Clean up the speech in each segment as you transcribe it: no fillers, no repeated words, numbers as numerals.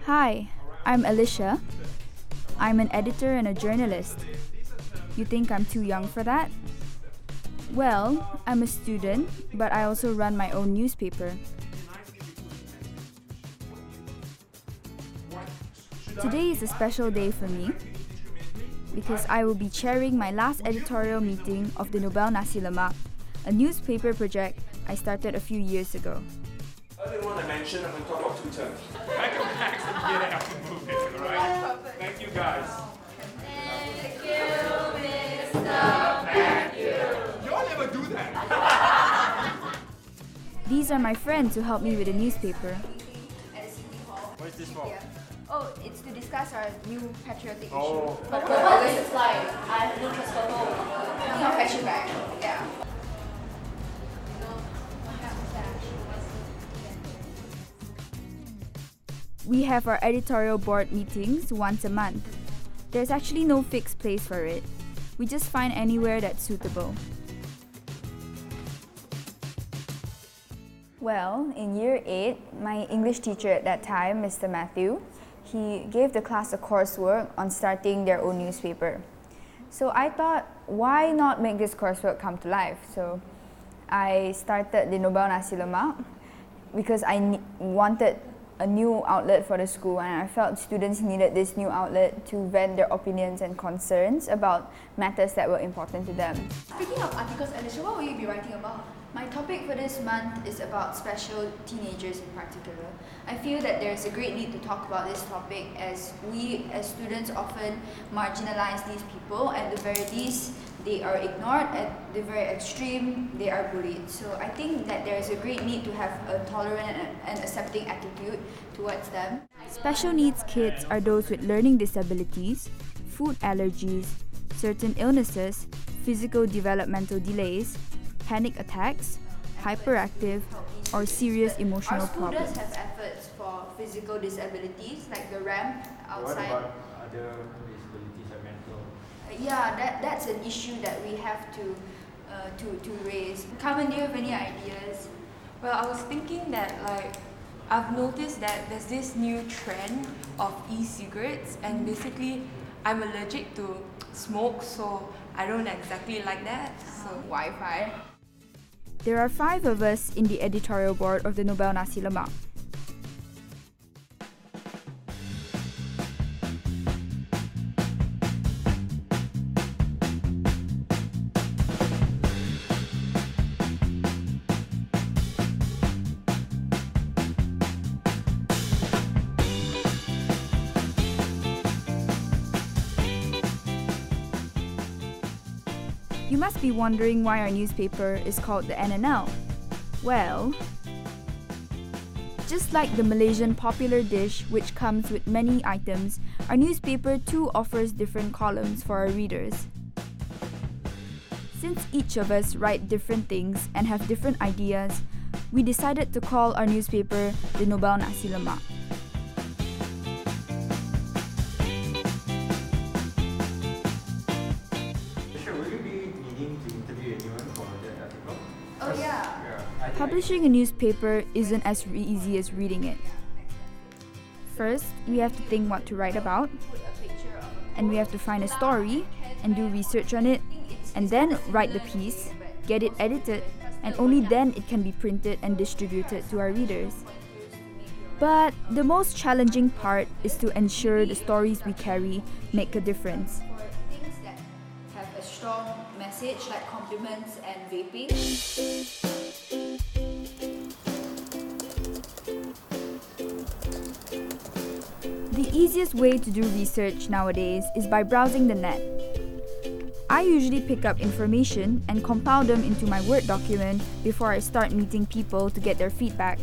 Hi, I'm Alicia. I'm an editor and a journalist. You think I'm too young for that? Well, I'm a student, but I also run my own newspaper. Today is a special day for me because I will be chairing my last editorial meeting of the Nobel Nasi Lemak, a newspaper project I started a few years ago. Earlier on I mentioned I'm going to talk about two terms. Back and back, so here they have to move it, alright? Thank you guys. Thank you, Mr. Matthew. Y'all never do that. These are my friends who helped me with the newspaper. What is this for? Oh, it's to discuss our new patriotic issue. Oh. But what does it like? I have no transfer home. I'll fetch you back. Yeah. We have our editorial board meetings once a month. There's actually no fixed place for it. We just find anywhere that's suitable. Well, in year 8, my English teacher at that time, Mr. Matthew, he gave the class a coursework on starting their own newspaper. So I thought, why not make this coursework come to life? So I started the Nobel Nasi Lemak because I wanted a new outlet for the school, and I felt students needed this new outlet to vent their opinions and concerns about matters that were important to them. Speaking of articles, Alicia, what will you be writing about? My topic for this month is about special teenagers in particular. I feel that there is a great need to talk about this topic as we as students often marginalize these people. At the very least, they are ignored. At the very extreme, they are bullied. So I think that there is a great need to have a tolerant and accepting attitude towards them. Special needs kids are those with learning disabilities, food allergies, certain illnesses, physical developmental delays, panic attacks, hyperactive, or serious emotional Our school problems. does have efforts for physical disabilities, like the ramp outside. What about other disabilities like mental? Yeah, that's an issue that we have to raise. Carmen, do you have any ideas? Well, I was thinking that I've noticed that there's this new trend of e-cigarettes, and basically I'm allergic to smoke, so I don't exactly like that. So Wi-Fi. There are 5 of us in the editorial board of the Nobel Nasi Lemak. You must be wondering why our newspaper is called the NNL. Well, just like the Malaysian popular dish which comes with many items, our newspaper too offers different columns for our readers. Since each of us write different things and have different ideas, we decided to call our newspaper the Nobel Nasi Lemak. Oh yeah. Publishing a newspaper isn't as easy as reading it. First, we have to think what to write about, and we have to find a story and do research on it, and then write the piece, get it edited, and only then it can be printed and distributed to our readers. But the most challenging part is to ensure the stories we carry make a difference. For things that have a strong message like compliments and vaping. The easiest way to do research nowadays is by browsing the net. I usually pick up information and compile them into my Word document before I start meeting people to get their feedback.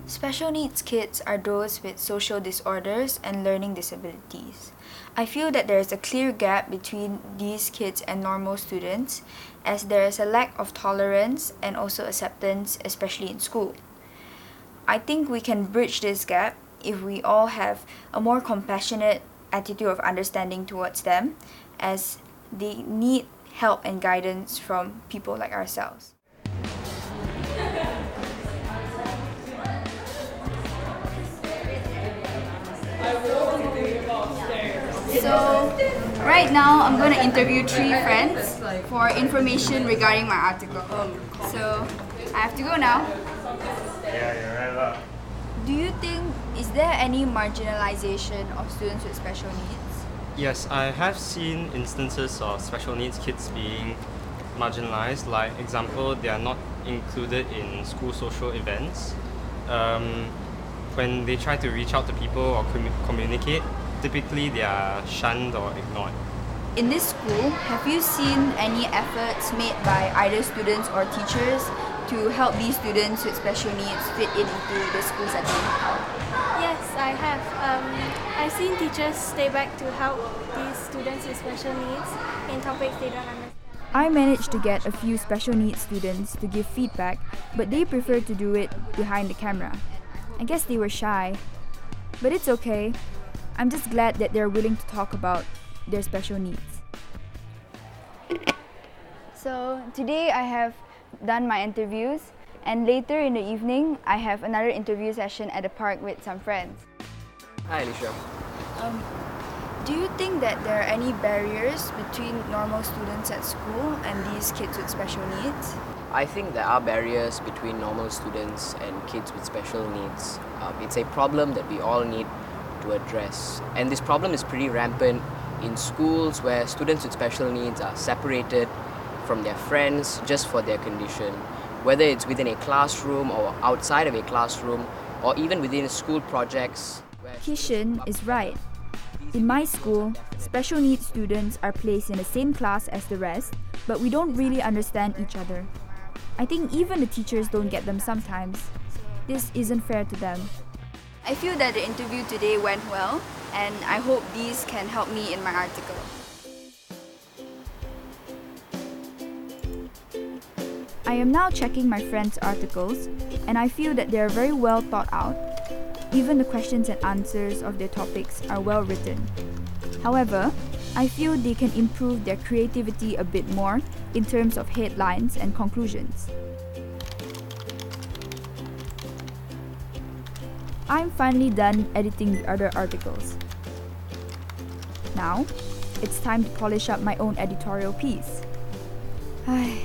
Special needs kids are those with social disorders and learning disabilities. I feel that there is a clear gap between these kids and normal students, as there is a lack of tolerance and also acceptance, especially in school. I think we can bridge this gap if we all have a more compassionate attitude of understanding towards them, as they need help and guidance from people like ourselves. So, right now I'm going to interview 3 friends for information regarding my article. So, I have to go now. Yeah, you're right. Do you think, is there any marginalization of students with special needs? Yes, I have seen instances of special needs kids being marginalized. Like example, they are not included in school social events. When they try to reach out to people or communicate, typically they are shunned or ignored. In this school, have you seen any efforts made by either students or teachers to help these students with special needs fit into the school setting? Yes, I have. I've seen teachers stay back to help these students with special needs in topics they don't understand. I managed to get a few special needs students to give feedback, but they preferred to do it behind the camera. I guess they were shy. But it's okay. I'm just glad that they're willing to talk about their special needs. So today I have done my interviews, and later in the evening I have another interview session at the park with some friends. Hi, Alicia. Do you think that there are any barriers between normal students at school and these kids with special needs? I think there are barriers between normal students and kids with special needs. It's a problem that we all need to address. And this problem is pretty rampant in schools where students with special needs are separated from their friends just for their condition. Whether it's within a classroom or outside of a classroom, or even within school projects. Kishan is right. In my school, special needs students are placed in the same class as the rest, but we don't really understand each other. I think even the teachers don't get them sometimes. This isn't fair to them. I feel that the interview today went well, and I hope these can help me in my article. I am now checking my friends' articles, and I feel that they are very well thought out. Even the questions and answers of their topics are well written. However, I feel they can improve their creativity a bit more in terms of headlines and conclusions. I'm finally done editing the other articles. Now, it's time to polish up my own editorial piece. I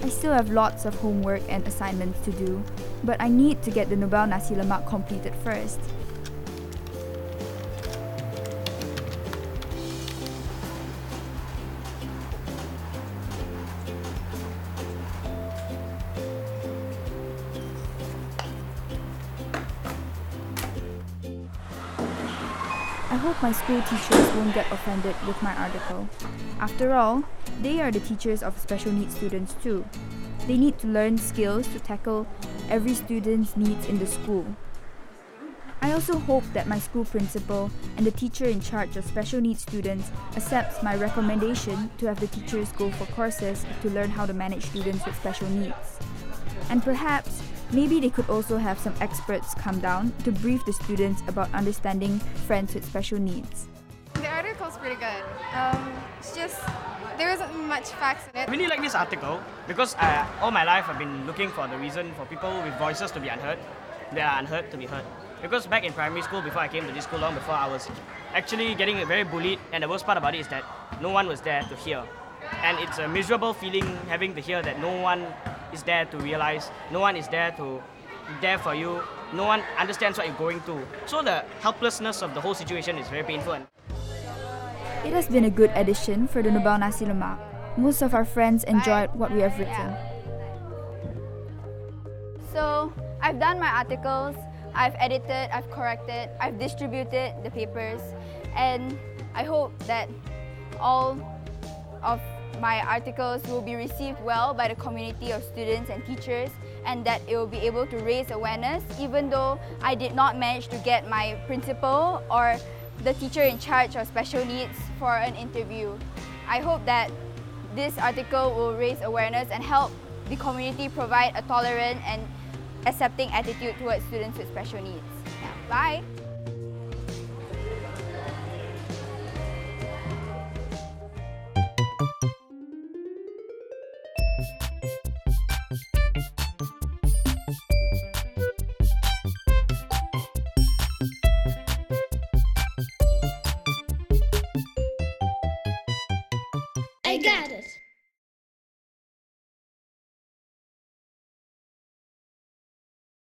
still have lots of homework and assignments to do, but I need to get the Nobel Nasi Lemak completed first. I hope my school teachers won't get offended with my article. After all, they are the teachers of special needs students too. They need to learn skills to tackle every student's needs in the school. I also hope that my school principal and the teacher in charge of special needs students accepts my recommendation to have the teachers go for courses to learn how to manage students with special needs. And perhaps, maybe they could also have some experts come down to brief the students about understanding friends with special needs. The article's pretty good. It's just, there isn't much facts in it. I really like this article because all my life I've been looking for the reason for people with voices to be unheard, that are unheard to be heard. Because back in primary school, before I came to this school, long before, I was actually getting very bullied, and the worst part about it is that no one was there to hear. And it's a miserable feeling having to hear that no one is there to realize, no one is there for you, no one understands what you're going through. So the helplessness of the whole situation is very painful. It has been a good addition for the Nobel Nasi Lemak. Most of our friends enjoyed what we have written. So, I've done my articles, I've edited, I've corrected, I've distributed the papers, and I hope that all of my articles will be received well by the community of students and teachers, and that it will be able to raise awareness, even though I did not manage to get my principal or the teacher in charge of special needs for an interview. I hope that this article will raise awareness and help the community provide a tolerant and accepting attitude towards students with special needs. Yeah. Bye!